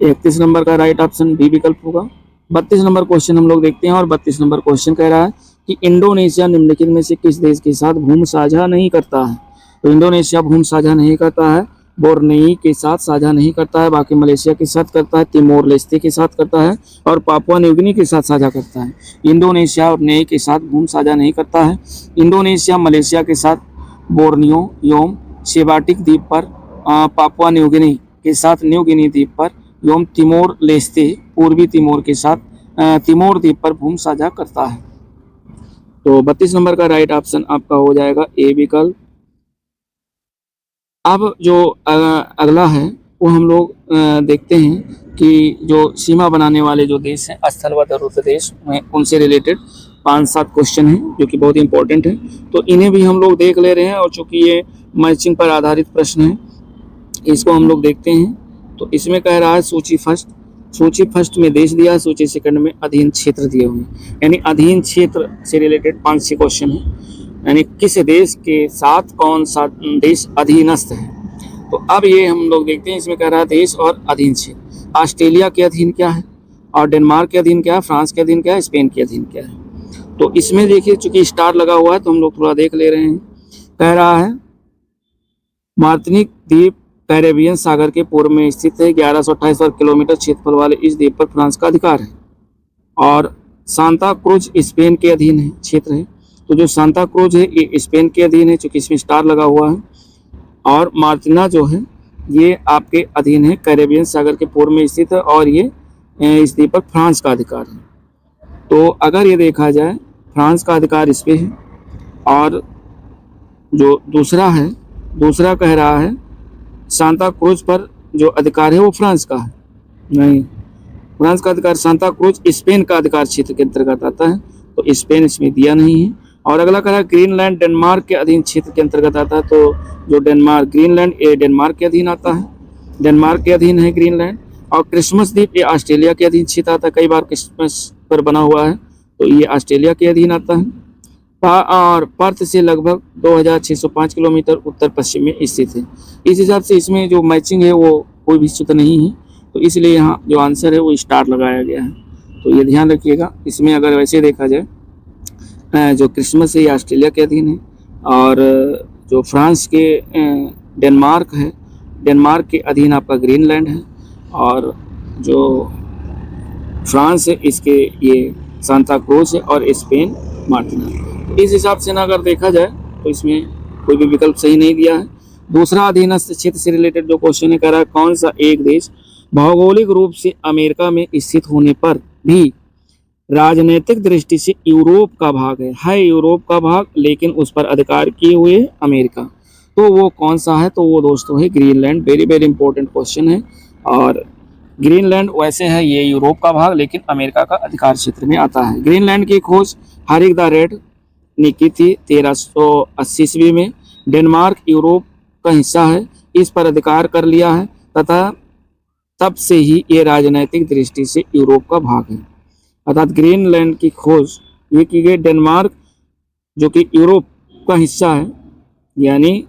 31 नंबर का राइट ऑप्शन बी विकल्प होगा। 32 नंबर क्वेश्चन हम लोग देखते हैं और 32 नंबर क्वेश्चन कह रहा है कि इंडोनेशिया निम्नलिखित में से किस देश के साथ भूमि साझा नहीं करता है। तो इंडोनेशिया भूमि साझा नहीं करता है, बोर्नियो के साथ साझा नहीं करता है, बाकी मलेशिया के साथ करता है, तिमोर लेस्ते के साथ करता है और पापुआ न्यू गिनी के साथ साझा करता है। इंडोनेशिया और नए के साथ भूमि साझा नहीं करता है। इंडोनेशिया मलेशिया के साथ बोर्नियो योम सेबाटिक द्वीप पर, पापुआ न्यू गिनी के साथ न्यू गिनी द्वीप पर योम तिमोर लेस्ते पूर्वी तिमोर के साथ तिमोर द्वीप पर भूमि साझा करता है। तो 32 नंबर का राइट ऑप्शन आपका हो जाएगा ए विकल्प। अब जो अगला है वो हम लोग देखते हैं कि जो सीमा बनाने वाले जो देश हैं स्थलबद्ध रूप देश में उनसे रिलेटेड 5-7 क्वेश्चन हैं जो कि बहुत ही इंपॉर्टेंट है। तो इन्हें भी हम लोग देख ले रहे हैं और चूंकि ये मैचिंग पर आधारित प्रश्न है इसको हम लोग देखते हैं। तो इसमें कह रहा है सूची फर्स्ट में देश दिया है, सूची सेकंड में अधीन क्षेत्र दिए हुए हैं। यानी अधीन क्षेत्र से रिलेटेड 5-6 क्वेश्चन है, यानी किस देश के साथ कौन सा देश अधीनस्थ है। तो अब ये हम लोग देखते हैं, इसमें कह रहा है देश और अधीन क्षेत्र। ऑस्ट्रेलिया के अधीन क्या है और डेनमार्क के अधीन क्या है, फ्रांस के अधीन क्या है, स्पेन के अधीन क्या है। तो इसमें देखिए चूंकि स्टार लगा हुआ है तो हम लोग थोड़ा देख ले रहे हैं। कह रहा है मार्टिनिक द्वीप कैरेबियन सागर के पूर्व में स्थित है। 1128 वर्ग किलोमीटर क्षेत्रफल वाले इस द्वीप पर फ्रांस का अधिकार है और सांता क्रूज स्पेन के अधीन है क्षेत्र है। तो जो सांता क्रूज है ये स्पेन के अधीन है चूंकि इसमें स्टार लगा हुआ है, और मार्टिना जो है ये आपके अधीन है, कैरेबियन सागर के पूर्व में स्थित है और ये इस द्वीप पर फ्रांस का अधिकार है। तो अगर ये देखा जाए फ्रांस का अधिकार इस पे है और जो दूसरा कह रहा है सांता क्रूज पर जो अधिकार है वो फ्रांस का है। नहीं, फ्रांस का अधिकार सांता क्रूज स्पेन का अधिकार क्षेत्र के अंतर्गत आता है, तो स्पेन इसमें दिया नहीं है। और अगला कह रहा है ग्रीनलैंड डेनमार्क के अधीन क्षेत्र के अंतर्गत आता है, तो जो डेनमार्क ग्रीनलैंड ये डेनमार्क के अधीन आता है, डेनमार्क के अधीन है ग्रीनलैंड। और क्रिसमस द्वीप ये ऑस्ट्रेलिया के अधीन क्षेत्र आता है, कई बार क्रिसमस पर बना हुआ है तो ये ऑस्ट्रेलिया के अधीन आता है। और पर्थ से लगभग 2605 किलोमीटर उत्तर पश्चिम में स्थित है। इस हिसाब से इसमें जो मैचिंग है वो कोई भी सूत्र नहीं है, तो इसलिए यहाँ जो आंसर है वो स्टार लगाया गया है। तो ये ध्यान रखिएगा। इसमें अगर वैसे देखा जाए जो क्रिसमस है ये ऑस्ट्रेलिया के अधीन है और जो फ्रांस के डेनमार्क है, डेनमार्क के अधीन आपका ग्रीनलैंड है, और जो फ्रांस है इसके ये सांता क्रूज है, और स्पेन मार्टिना। इस हिसाब से ना अगर देखा जाए तो इसमें कोई भी विकल्प सही नहीं दिया है। दूसरा अधीनस्थ क्षेत्र से रिलेटेड जो क्वेश्चन है, कह रहा है कौन सा एक देश भौगोलिक रूप से अमेरिका में स्थित होने पर भी राजनीतिक दृष्टि से यूरोप का भाग है यूरोप का भाग, लेकिन उस पर अधिकार किए हुए अमेरिका, तो वो कौन सा है? तो वो दोस्तों है Greenland. Very very important question है। और ग्रीनलैंड वैसे है ये यूरोप का भाग, लेकिन अमेरिका का अधिकार क्षेत्र में आता है। ग्रीनलैंड की खोज हारिक द रेड ने की थी 1380 ईस्वी में। डेनमार्क यूरोप का हिस्सा है, इस पर अधिकार कर लिया है, तथा तब से ही ये राजनैतिक दृष्टि से यूरोप का भाग है। अर्थात ग्रीनलैंड की खोज ये की गई डेनमार्क जो कि यूरोप का हिस्सा है, यानी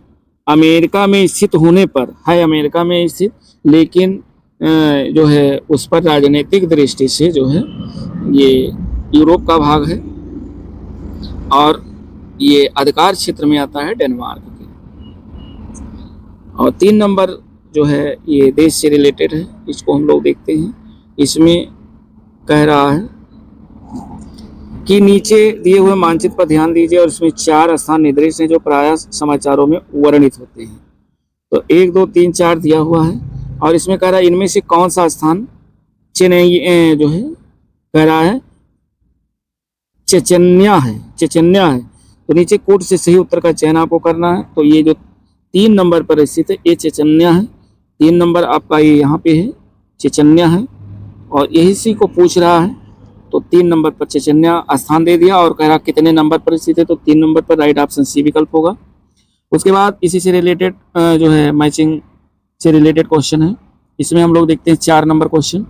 अमेरिका में स्थित होने पर है अमेरिका में स्थित, लेकिन जो है उस पर राजनीतिक दृष्टि से जो है ये यूरोप का भाग है, और ये अधिकार क्षेत्र में आता है डेनमार्क के। और 3 नंबर जो है ये देश से रिलेटेड है, इसको हम लोग देखते हैं। इसमें कह रहा है कि नीचे दिए हुए मानचित्र पर ध्यान दीजिए, और इसमें 4 स्थान निर्दिष्ट हैं जो प्रायः समाचारों में वर्णित होते हैं। तो 1, 2, 3, 4 दिया हुआ है, और इसमें कह रहा है इनमें से कौन सा स्थान चेन्नई जो है कह रहा है चेचन्या है। तो नीचे कोट से सही उत्तर का चयन आपको करना है। तो ये जो 3 नंबर पर स्थित है ये चेचन्या है। 3 नंबर आपका ये यहाँ पे है, चेचन्या है, और यही सी को पूछ रहा है। तो 3 नंबर पर चेचन्या स्थान दे दिया, और कह रहा कितने नंबर पर स्थित है? तो 3 नंबर पर राइट ऑप्शन सी विकल्प होगा। उसके बाद इसी से रिलेटेड जो है मैचिंग से रिलेटेड क्वेश्चन है, इसमें हम लोग देखते हैं 4 नंबर क्वेश्चन।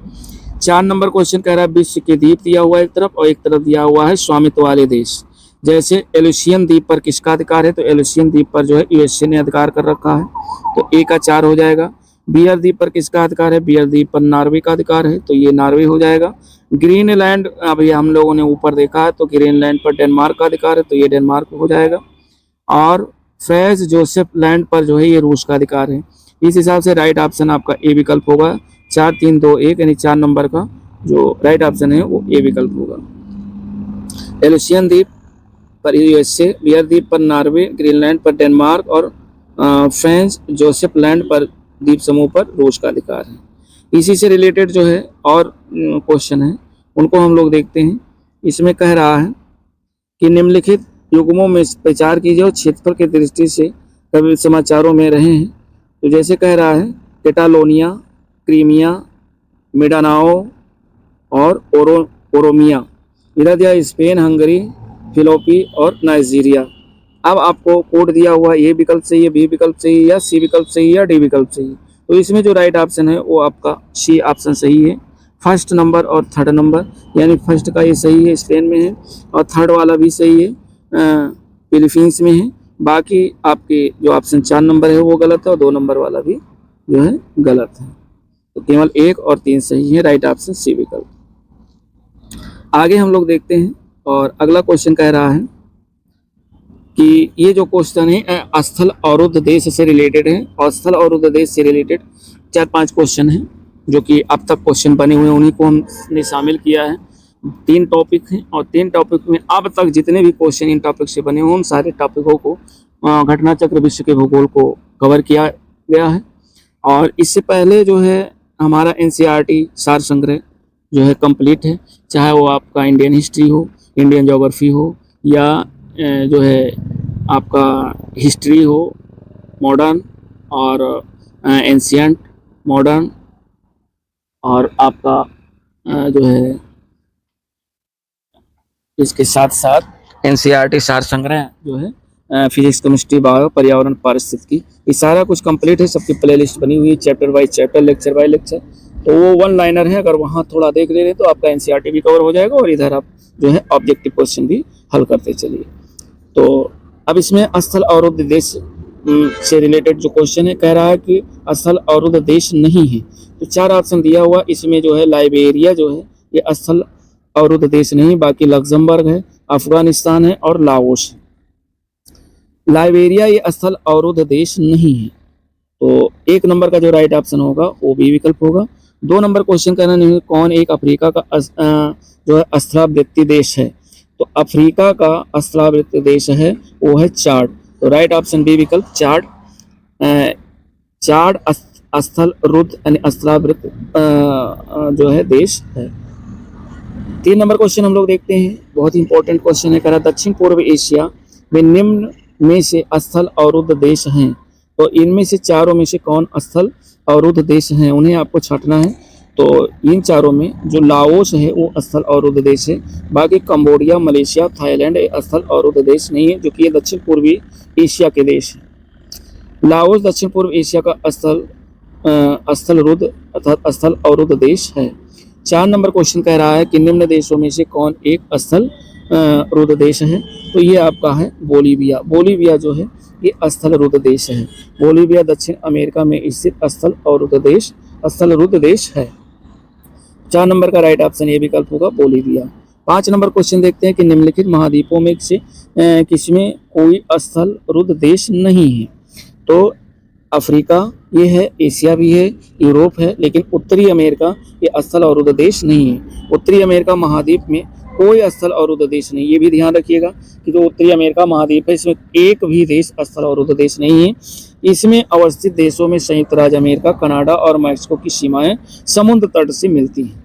4 नंबर क्वेश्चन कह रहा है विश्व के द्वीप दिया हुआ है एक तरफ, और एक तरफ दिया हुआ है स्वामित्व वाले देश। जैसे एलुसियन द्वीप पर किसका अधिकार है? तो एलुसियन द्वीप पर जो है यूएसए ने अधिकार कर रखा है, तो ए का 4 हो जाएगा। बियर द्वीप पर किसका अधिकार है? बियर द्वीप पर नॉर्वे का अधिकार है, तो ये नॉर्वे हो जाएगा। ग्रीनलैंड अभी हम लोगों ने ऊपर देखा है, तो ग्रीनलैंड पर डेनमार्क का अधिकार है, तो ये डेनमार्क हो जाएगा। और फ्रेंच जोसेफ लैंड पर जो है ये रूस का अधिकार है। इस हिसाब से राइट ऑप्शन आपका ए विकल्प होगा। 4, 3, 2, 1 यानी 4 नंबर का जो राइट ऑप्शन है वो ए विकल्प होगा। एलुसियन द्वीप पर यूएसए, बियर द्वीप पर नॉर्वे, ग्रीनलैंड पर डेनमार्क, और फ्रेंच जोसेफ लैंड पर द्वीप समूह पर रूस का अधिकार है। इसी से रिलेटेड जो है और क्वेश्चन है उनको हम लोग देखते हैं। इसमें कह रहा है कि निम्नलिखित युग्मों में विचार कीजिए और क्षेत्रफल की दृष्टि से कभी समाचारों में रहे हैं। तो जैसे कह रहा है कैटालोनिया, क्रीमिया, मिडानाओ और ओरोमिया। इधर दिया स्पेन, हंगरी, फिलिपी और नाइजीरिया। अब आपको कोड दिया हुआ ए विकल्प सही है, बी विकल्प सही है, या सी विकल्प सही है, या डी विकल्प सही है। तो इसमें जो राइट ऑप्शन है वो आपका सी ऑप्शन सही है। फर्स्ट नंबर और थर्ड नंबर, यानी फर्स्ट का ये सही है, स्पेन में है, और थर्ड वाला भी सही है, फिलीपींस में है। बाकी आपके जो ऑप्शन 4 नंबर है वो गलत है, और 2 नंबर वाला भी जो है गलत है। तो केवल 1 और 3 सही है, राइट ऑप्शन सी विकल्प। आगे हम लोग देखते हैं, और अगला क्वेश्चन कह रहा है कि ये जो क्वेश्चन है स्थल अवरुद्ध देश से रिलेटेड है, और स्थल अवरुद्ध देश से रिलेटेड 4-5 क्वेश्चन हैं जो कि अब तक क्वेश्चन बने हुए हैं, उन्हीं को हमने शामिल किया है। 3 टॉपिक हैं, और 3 टॉपिक में अब तक जितने भी क्वेश्चन इन टॉपिक से बने हुए उन सारे टॉपिकों को घटना चक्र विश्व के भूगोल को कवर किया गया है। और इससे पहले जो है हमारा एनसीईआरटी सार संग्रह जो है कंप्लीट है, चाहे वो आपका इंडियन हिस्ट्री हो, इंडियन ज्योग्राफी हो, या जो है आपका हिस्ट्री हो मॉडर्न, और एंशिएंट मॉडर्न, और आपका जो है इसके साथ साथ एनसीईआरटी सार संग्रह जो है फिजिक्स, केमिस्ट्री, बायो, पर्यावरण, पारिस्थितिकी, ये सारा कुछ कंप्लीट है। सबकी प्लेलिस्ट बनी हुई है, chapter wise chapter, lecture by lecture. तो वो 1 लाइनर है, अगर वहाँ थोड़ा देख ले रहे तो आपका एनसीईआरटी भी कवर हो जाएगा, और इधर आप जो है ऑब्जेक्टिव क्वेश्चन भी हल करते चलिए। तो अब इसमें स्थल अवरुद्ध देश से रिलेटेड जो क्वेश्चन है, कह रहा है कि स्थल अवरुद्ध देश नहीं है। तो 4 ऑप्शन दिया हुआ, इसमें जो है लाइबेरिया जो है ये स्थल अवरुद्ध देश नहीं, बाकी लग्जमबर्ग है, अफगानिस्तान है, और लाओस है। लाइबेरिया ये स्थल अवरुद्ध देश नहीं है। तो 1 नंबर का जो राइट ऑप्शन होगा वो बी विकल्प होगा। 2 नंबर क्वेश्चन कहना नहीं, कौन एक अफ्रीका का जो है स्थलावृत्ति देश है। तो अफ्रीका का स्थलावृत्ति देश है वो है चाड। तो राइट ऑप्शन बी विकल्प चाड। चाड स्थल रुद्ध यानी स्थलावृत्त जो है देश है। 3 नंबर क्वेश्चन हम लोग देखते हैं, बहुत ही इंपॉर्टेंट क्वेश्चन है। कह रहा दक्षिण पूर्व एशिया में निम्न में से स्थल अवरुद्ध देश हैं। तो इनमें से चारों में से कौन स्थल अवरुद्ध देश हैं, उन्हें आपको छांटना है। तो इन चारों में जो लाओस है वो स्थल अवरुद्ध देश है। बाकी कंबोडिया, मलेशिया, थाईलैंड स्थल अवरुद्ध देश नहीं है, जो कि ये दक्षिण पूर्वी एशिया के देश हैं। लाओस दक्षिण पूर्व एशिया का स्थल रुद्ध अर्थात स्थल अवरुद्ध देश है। 4 नंबर क्वेश्चन कह रहा है कि निम्न देशों में से कौन एक स्थल रुद्ध देश है। तो ये आपका है बोलीविया। बोलीविया जो है ये स्थल रुद्ध देश है। बोलीविया दक्षिण अमेरिका में स्थित स्थल रुद्ध देश है। 4 नंबर का राइट ऑप्शन ये विकल्प होगा बोलीविया। 5 नंबर क्वेश्चन देखते हैं कि निम्नलिखित महाद्वीपों में से किसमें कोई स्थल रुद्ध देश नहीं है। तो अफ्रीका ये है, एशिया भी है, यूरोप है, लेकिन उत्तरी अमेरिका ये स्थल अवरुद्ध देश नहीं है। उत्तरी अमेरिका महाद्वीप में कोई स्थल अवरुद्ध देश नहीं। ये भी ध्यान रखिएगा कि जो उत्तरी अमेरिका महाद्वीप है इसमें एक भी देश स्थल अवरुद्ध देश नहीं है। इसमें अवस्थित देशों में संयुक्त राज्य अमेरिका, कनाडा और मैक्सिको की सीमाएं समुद्र तट से मिलती हैं।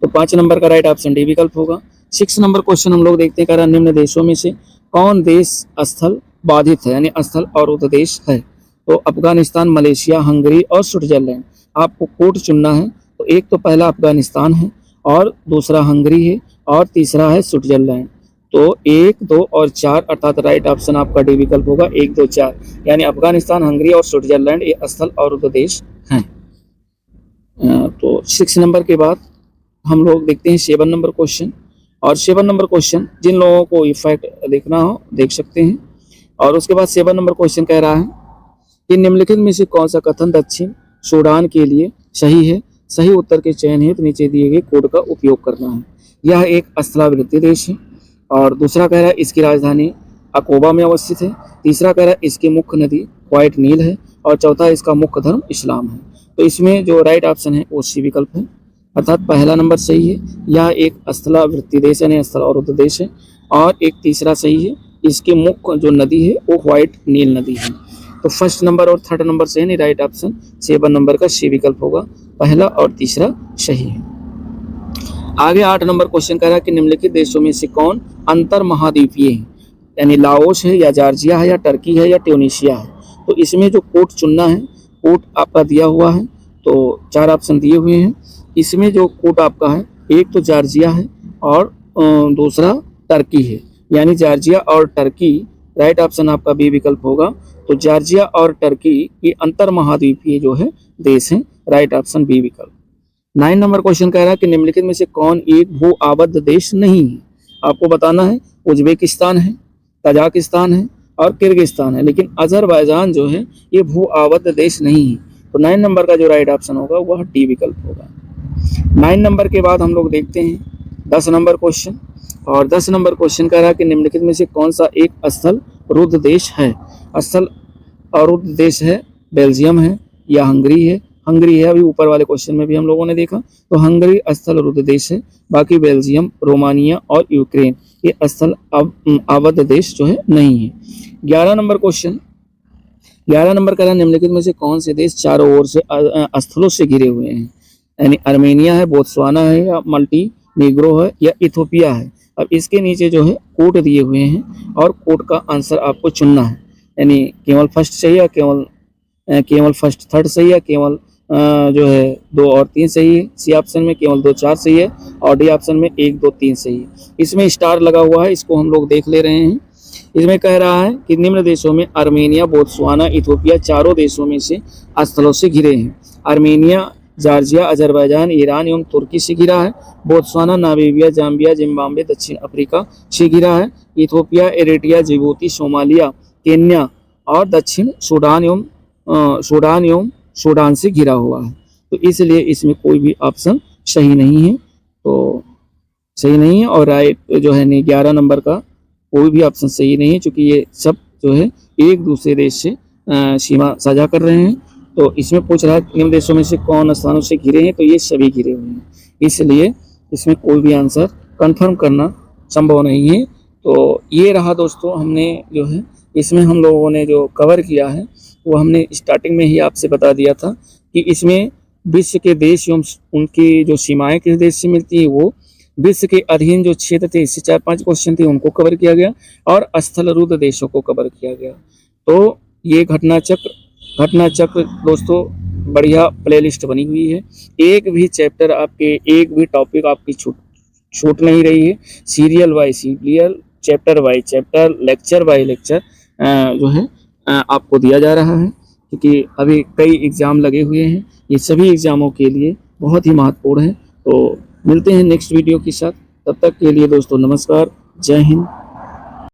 तो 5 नंबर का राइट ऑप्शन डी विकल्प होगा। 6 नंबर क्वेश्चन हम लोग देखते हैं, कह रहा निम्न देशों में से कौन देश स्थल बाधित है यानी स्थल अवरुद्ध देश है। तो अफगानिस्तान, मलेशिया, हंगरी और स्विट्जरलैंड। आपको कोड चुनना है। तो एक तो पहला अफगानिस्तान है और दूसरा हंगरी है और तीसरा है स्विट्जरलैंड। तो 1, 2 और 4 अर्थात राइट ऑप्शन आपका डी विकल्प होगा। 1, 2, 4 यानी अफगानिस्तान, हंगरी और स्विट्जरलैंड ये स्थल अवरुद्ध देश हैं। तो 6 नंबर के बाद हम लोग देखते हैं 7 नंबर क्वेश्चन। और 7 नंबर क्वेश्चन जिन लोगों को ये फैक्ट देखना हो देख सकते हैं। और उसके बाद 7 नंबर क्वेश्चन कह रहा है कि निम्नलिखित में से कौन सा कथन दक्षिण सूडान के लिए सही है। सही उत्तर के चयन हेतु नीचे दिए गए कोड का उपयोग करना है। यह एक स्थलावृत्ति देश है। और दूसरा कह रहा है इसकी राजधानी अकोबा में अवस्थित है। तीसरा कह रहा है इसकी मुख्य नदी व्हाइट नील है। और चौथा इसका मुख्य धर्म इस्लाम है। तो इसमें जो राइट ऑप्शन है वो सी विकल्प है, अर्थात पहला नंबर सही है। यह एक स्थलावृत्ति देश यानी स्थल अवरुद्ध देश है। और एक तीसरा सही है, इसकी मुख्य जो नदी है वो व्हाइट नील नदी है। तो फर्स्ट नंबर और थर्ड नंबर से यानी राइट ऑप्शन 7 नंबर का सी विकल्प होगा। पहला और तीसरा सही है। आगे 8 नंबर क्वेश्चन कह रहा है कि निम्नलिखित देशों में से कौन अंतर महाद्वीपीय है, यानी लाओस है या जॉर्जिया है या टर्की है या ट्यूनीशिया है। तो इसमें जो कोड चुनना है, कोड आपका दिया हुआ है। तो 4 ऑप्शन दिए हुए हैं। इसमें जो कोड आपका है, एक तो जॉर्जिया है और दूसरा टर्की है, यानी जॉर्जिया और टर्की। राइट ऑप्शन आपका बी विकल्प होगा। तो जॉर्जिया और टर्की ये अंतर महाद्वीपीय जो है देश हैं। राइट ऑप्शन बी विकल्प। 9 नंबर क्वेश्चन कह रहा है कि निम्नलिखित में से कौन एक भू आबद्ध देश नहीं है। आपको बताना है उज्बेकिस्तान है, तजाकिस्तान है और किर्गिस्तान है, लेकिन अजरबैजान जो है ये भू आबद्ध देश नहीं है। तो 9 नंबर का जो राइट ऑप्शन होगा वह डी विकल्प होगा। 9 नंबर के बाद हम लोग देखते हैं 10 नंबर क्वेश्चन। और 10 नंबर क्वेश्चन कह रहा है कि निम्नलिखित में से कौन सा एक स्थल रुद्ध देश है। स्थल अवरुद्ध देश है बेल्जियम है या हंगरी है। हंगरी है, अभी ऊपर वाले क्वेश्चन में भी हम लोगों ने देखा। तो हंगरी स्थल रुद्ध देश है। बाकी बेल्जियम, रोमानिया और यूक्रेन ये स्थल आबद्ध देश जो है नहीं है। 11 नंबर क्वेश्चन, 11 नंबर कह रहा है निम्नलिखित में से कौन से देश चारों ओर से स्थलों से घिरे हुए हैं, यानी अर्मेनिया है, बोत्सवाना है या मल्टीनीग्रो है या इथोपिया है। अब इसके नीचे जो है कोड दिए हुए हैं और कोड का आंसर आपको चुनना है, यानी केवल फर्स्ट सही है, केवल फर्स्ट थर्ड सही है, केवल जो है 2 और 3 सही है। सी ऑप्शन में केवल 2, 4 सही है और डी ऑप्शन में 1, 2, 3 सही है। इसमें स्टार लगा हुआ है, इसको हम लोग देख ले रहे हैं। इसमें कह रहा है कि निम्न देशों में अर्मेनिया, बोत्सवाना, इथोपिया चारों देशों में से स्थलों से घिरे हैं। अर्मेनिया जॉर्जिया, अजरबैजान, ईरान एवं तुर्की से घिरा है। बोत्सवाना नामीबिया, जाम्बिया, जिम्बाब्वे, दक्षिण अफ्रीका से घिरा है। Ethiopia, Eritrea, Djibouti, Somalia, Kenya और दक्षिण सूडान एवं सूडान से घिरा हुआ है। तो इसलिए इसमें कोई भी ऑप्शन सही नहीं है। तो सही नहीं है और राइट जो है 11 नंबर का कोई भी ऑप्शन सही नहीं है, क्योंकि ये सब जो है एक दूसरे देश से सीमा साझा कर रहे हैं। तो इसमें पूछ रहा है निम्न देशों में से कौन स्थानों से घिरे हैं, तो ये सभी घिरे हुए हैं, इसलिए इसमें कोई भी आंसर कंफर्म करना संभव नहीं है। तो ये रहा दोस्तों, हमने जो है इसमें हम लोगों ने जो कवर किया है वो हमने स्टार्टिंग में ही आपसे बता दिया था कि इसमें विश्व के देश एवं उनकी जो सीमाएं किस देश से मिलती है, वो विश्व के अधीन जो क्षेत्र थे, इससे 4-5 क्वेश्चन थे उनको कवर किया गया, और स्थलरूढ़ देशों को कवर किया गया। तो ये घटना चक्र दोस्तों बढ़िया प्लेलिस्ट बनी हुई है। एक भी चैप्टर आपके, एक भी टॉपिक आपकी छूट नहीं रही है। Serial by serial, chapter by chapter, lecture by lecture जो है आपको दिया जा रहा है, क्योंकि अभी कई एग्ज़ाम लगे हुए हैं। ये सभी एग्ज़ामों के लिए बहुत ही महत्वपूर्ण है। तो मिलते हैं नेक्स्ट वीडियो के साथ, तब तक के लिए दोस्तों नमस्कार, जय हिंद।